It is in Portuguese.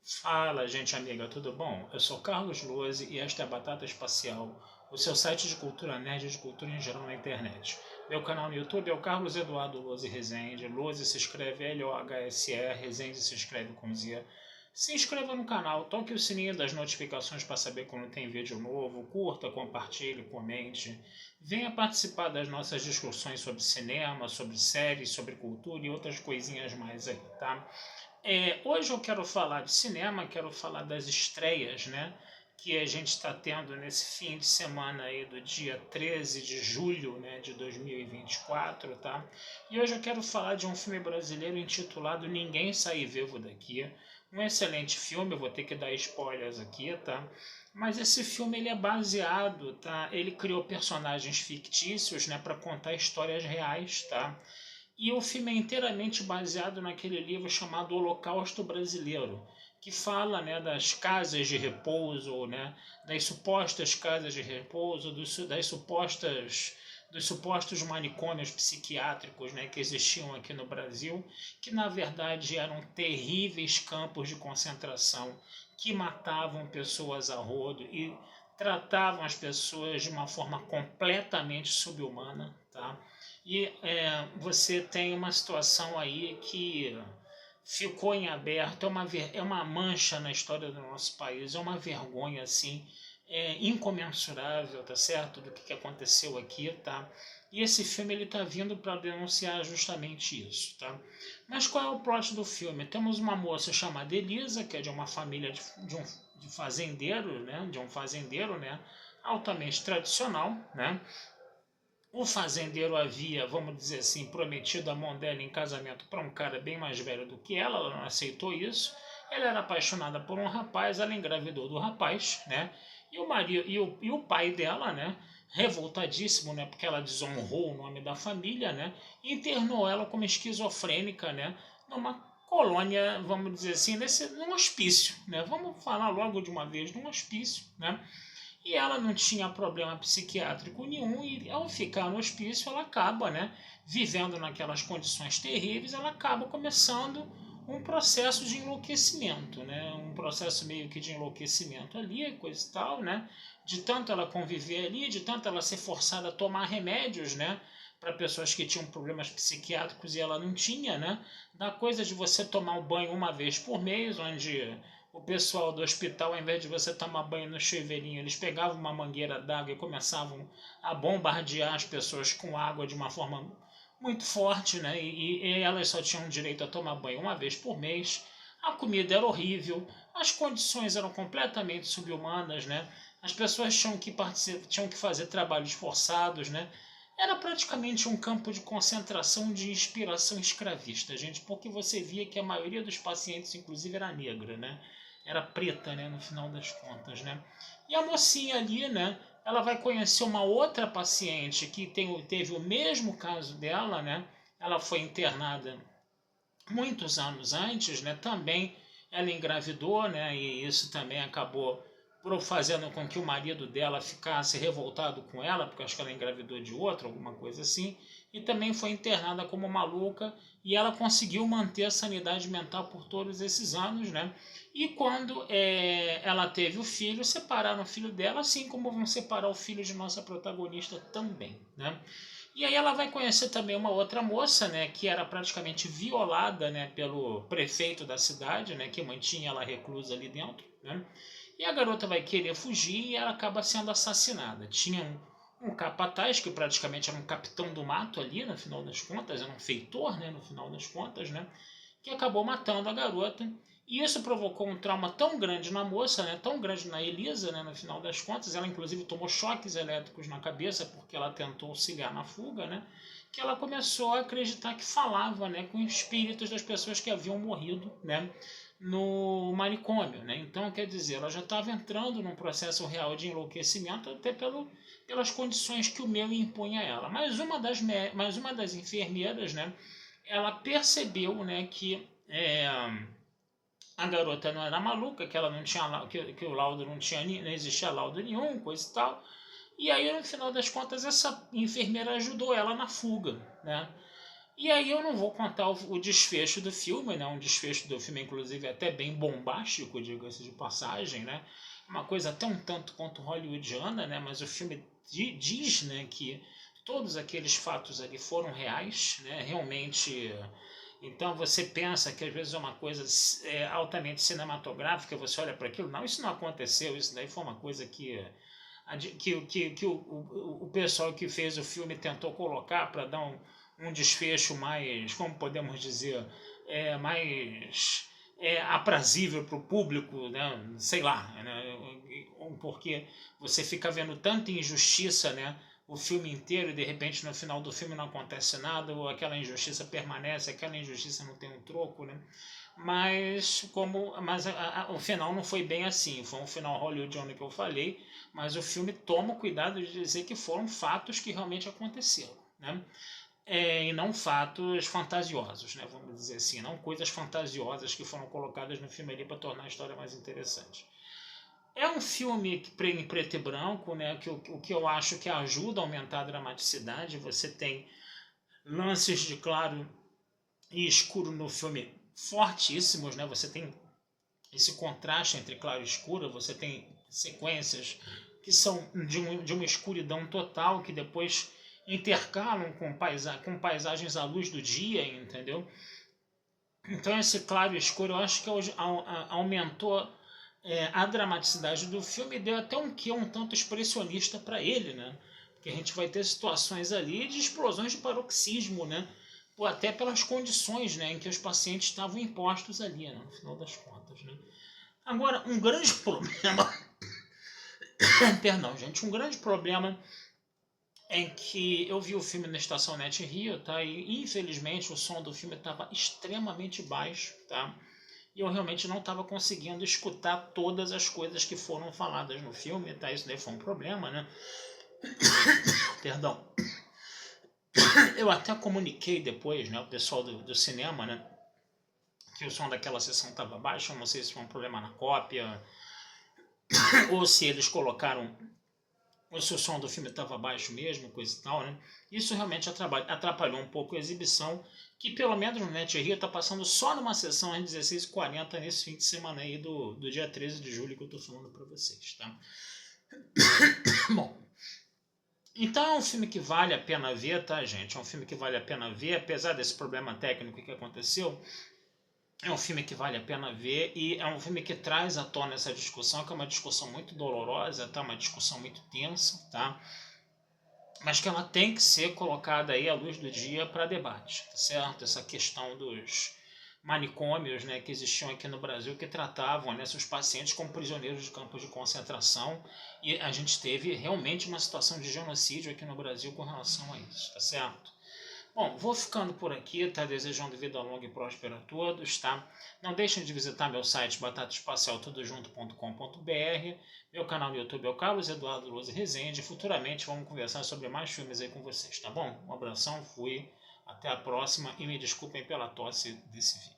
Fala, gente amiga, tudo bom? Eu sou Carlos Lose e esta é a Batata Espacial, o seu site de cultura nerd e de cultura em geral na internet. Meu canal no YouTube é o Carlos Eduardo Lose Rezende. Lose se escreve L-O-H-S-E, Rezende se escreve com Z. Se inscreva no canal, toque o sininho das notificações para saber quando tem vídeo novo, curta, compartilhe, comente. Venha participar das nossas discussões sobre cinema, sobre séries, sobre cultura e outras coisinhas mais aí, tá? Hoje eu quero falar de cinema, quero falar das estreias, né? Que a gente está tendo nesse fim de semana aí do dia 13 de julho, né, de 2024, tá? E hoje eu quero falar de um filme brasileiro intitulado Ninguém Sai Vivo Daqui. Um excelente filme, eu vou ter que dar spoilers aqui, tá? Mas esse filme ele é baseado, tá? Ele criou personagens fictícios, né, para contar histórias reais, tá? E o filme é inteiramente baseado naquele livro chamado Holocausto Brasileiro, que fala, né, das casas de repouso, né, das supostas casas de repouso, dos supostos manicômios psiquiátricos, né, que existiam aqui no Brasil, que na verdade eram terríveis campos de concentração que matavam pessoas a rodo e tratavam as pessoas de uma forma completamente subhumana, tá? E você tem uma situação aí que ficou em aberto, é uma mancha na história do nosso país, é uma vergonha assim, incomensurável, tá certo, do que aconteceu aqui, tá? E esse filme ele tá vindo para denunciar justamente isso, tá? Mas qual é o plot do filme? Temos uma moça chamada Elisa, que é de uma família de fazendeiro, né? De um fazendeiro, né? Altamente tradicional, né? O fazendeiro havia, vamos dizer assim, prometido a mão dela em casamento para um cara bem mais velho do que ela não aceitou isso. Ela era apaixonada por um rapaz, ela engravidou do rapaz, né? E o marido e o pai dela, né? Revoltadíssimo, né? Porque ela desonrou o nome da família, né? Internou ela como esquizofrênica, né? Numa colônia, vamos dizer assim, num hospício, né? Vamos falar logo de uma vez, num hospício, né? E ela não tinha problema psiquiátrico nenhum e ao ficar no hospício ela acaba, né, vivendo naquelas condições terríveis, ela acaba começando um processo de enlouquecimento, né, um processo meio que de enlouquecimento ali, coisa e tal, né, de tanto ela conviver ali, de tanto ela ser forçada a tomar remédios, né, para pessoas que tinham problemas psiquiátricos e ela não tinha, né, da coisa de você tomar um banho uma vez por mês, onde o pessoal do hospital, ao invés de você tomar banho no chuveirinho, eles pegavam uma mangueira d'água e começavam a bombardear as pessoas com água de uma forma muito forte, né? E elas só tinham direito a tomar banho uma vez por mês. A comida era horrível, as condições eram completamente subhumanas, né? As pessoas tinham que fazer trabalhos forçados, né? Era praticamente um campo de concentração de inspiração escravista, gente, porque você via que a maioria dos pacientes, inclusive, era negra, né? Era preta, né, no final das contas, né? E a mocinha ali, né, ela vai conhecer uma outra paciente que teve o mesmo caso dela, né? Ela foi internada muitos anos antes, né? Também ela engravidou, né? E isso também acabou fazendo com que o marido dela ficasse revoltado com ela, porque acho que ela engravidou de outro, alguma coisa assim, e também foi internada como maluca, e ela conseguiu manter a sanidade mental por todos esses anos, né? E quando ela teve o filho, separaram o filho dela, assim como vão separar o filho de nossa protagonista também, né? E aí ela vai conhecer também uma outra moça, né, que era praticamente violada, né, pelo prefeito da cidade, né, que mantinha ela reclusa ali dentro, né? E a garota vai querer fugir e ela acaba sendo assassinada. Tinha um capataz que praticamente era um capitão do mato ali, no final das contas, era um feitor, né, no final das contas, né, que acabou matando a garota. E isso provocou um trauma tão grande na moça, né, tão grande na Elisa, né, no final das contas. Ela, inclusive, tomou choques elétricos na cabeça porque ela tentou auxiliar na fuga, né, que ela começou a acreditar que falava, né, com espíritos das pessoas que haviam morrido, né, no manicômio, né? Então, quer dizer, ela já estava entrando num processo real de enlouquecimento até pelas condições que o meio impunha a ela. Mas uma das enfermeiras, né, ela percebeu, né, que a garota não era maluca, que ela não tinha que o laudo não existia laudo nenhum, coisa e tal. E aí, no final das contas, essa enfermeira ajudou ela na fuga, né? E aí eu não vou contar o desfecho do filme, né? Um desfecho do filme, inclusive, até bem bombástico, diga-se de passagem, né? Uma coisa até um tanto quanto hollywoodiana, né? Mas o filme diz, né, que todos aqueles fatos ali foram reais, né? Realmente. Então você pensa que às vezes é uma coisa altamente cinematográfica, você olha para aquilo, não, isso não aconteceu, isso daí foi uma coisa que o pessoal que fez o filme tentou colocar para dar um desfecho mais, como podemos dizer, mais aprazível para o público, né? Sei lá, né? Porque você fica vendo tanta injustiça, né? O filme inteiro e de repente no final do filme não acontece nada, ou aquela injustiça permanece, aquela injustiça não tem um troco, né? Mas o final não foi bem assim, foi um final hollywoodiano que eu falei, mas o filme toma o cuidado de dizer que foram fatos que realmente aconteceram, né? E não fatos fantasiosos, né? Vamos dizer assim, não coisas fantasiosas que foram colocadas no filme ali para tornar a história mais interessante. É um filme em preto e branco, né? O que eu acho que ajuda a aumentar a dramaticidade. Você tem lances de claro e escuro no filme fortíssimos, né? Você tem esse contraste entre claro e escuro, você tem sequências que são de uma escuridão total, que depois intercalam com paisagens à luz do dia, entendeu? Então esse claro e escuro eu acho que aumentou a dramaticidade do filme e deu até um quê um tanto expressionista para ele, né? Porque a gente vai ter situações ali de explosões de paroxismo, né? Ou até pelas condições, né, em que os pacientes estavam impostos ali, né, no final das contas, né? Agora, um grande problema, perdão, gente, um grande problema é que eu vi o filme na Estação Net Rio, tá? E infelizmente o som do filme estava extremamente baixo, tá? E eu realmente não estava conseguindo escutar todas as coisas que foram faladas no filme, tá? Isso daí foi um problema, né? Perdão. Eu até comuniquei depois, né, o pessoal do cinema, né, que o som daquela sessão estava baixo, eu não sei se foi um problema na cópia, ou se eles colocaram, ou se o som do filme estava baixo mesmo, coisa e tal, né? Isso realmente atrapalhou um pouco a exibição, que pelo menos no Net Rio está passando só numa sessão às 16h40 nesse fim de semana aí do dia 13 de julho que eu estou falando para vocês, tá? Bom, então é um filme que vale a pena ver, tá, gente? É um filme que vale a pena ver, apesar desse problema técnico que aconteceu. É um filme que vale a pena ver e é um filme que traz à tona essa discussão, que é uma discussão muito dolorosa, tá? Uma discussão muito tensa, tá? Mas que ela tem que ser colocada aí à luz do dia para debate, tá certo? Essa questão dos manicômios, né, que existiam aqui no Brasil que tratavam, né, seus pacientes como prisioneiros de campos de concentração, e a gente teve realmente uma situação de genocídio aqui no Brasil com relação a isso, tá certo? Bom, vou ficando por aqui, tá? Desejando vida longa e próspera a todos, tá? Não deixem de visitar meu site batataespacialtudojunto.com.br, meu canal no YouTube é o Carlos Eduardo Lousa Rezende. Futuramente vamos conversar sobre mais filmes aí com vocês, tá bom? Um abração, fui, até a próxima e me desculpem pela tosse desse vídeo.